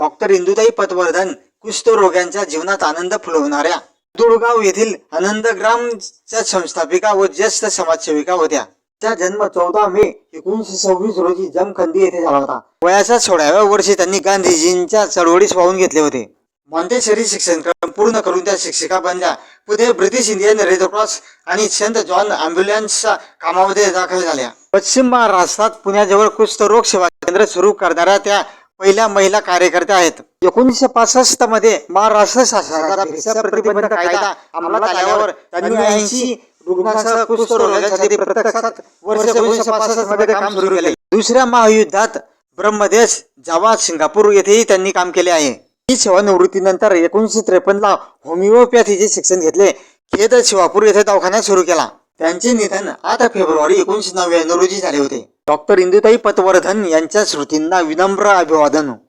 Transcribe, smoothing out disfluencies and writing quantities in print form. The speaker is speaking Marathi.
डॉक्टर इंदुताई पटवर्धन कुष्ठरोग्यांच्या जीवनात आनंद फुलवणाऱ्या दुर्गाव येथील आनंदग्रामच्या संस्थापिका व ज्येष्ठ समाजसेविका होत्या. त्या जन्म 14 मे 1926 रोजी जमखंडी येथे झाला होता. वयाच्या 16व्या वर्षी त्यांनी गांधीजींच्या चळवळीस वाहून घेतले होते. मॉन्टेसरी शिक्षणक्रम पूर्ण करून त्या शिक्षिका बनल्या. पुढे ब्रिटिश इंडियन रेड क्रॉस आणि सेंट जॉन ॲम्ब्युलन्सच्या कामामध्ये दाखल झाल्या. पश्चिम महाराष्ट्रात पुण्याजवळ कुष्ठरोग सेवा केंद्र सुरू करणाऱ्या त्या पहिल्या महिला कार्यकर्त्या आहेत. 1965 मध्ये महाराष्ट्र शासनाचा भेसळ प्रतिबंध कायदा अंमलात आल्यावर त्यांनी 80 रुग्णांसह कुष्ठरोग्यांसाठी प्रत्यक्षात वर्ष 1965 मध्ये काम सुरू केले. दुसऱ्या महायुद्धात ब्रह्मदेश, जावा, सिंगापूर येथेही त्यांनी काम केले आहे. ही सेवानिवृत्तीनंतर 1953 ला होमिओपॅथीचे शिक्षण घेतले. खेड शिवापूर येथे दवाखाना सुरू केला. त्यांचे निधन 8 फेब्रुवारी 1999 रोजी झाले होते. डॉक्टर इंदुताई पटवर्धन यांच्या स्मृतींना विनम्र अभिवादन.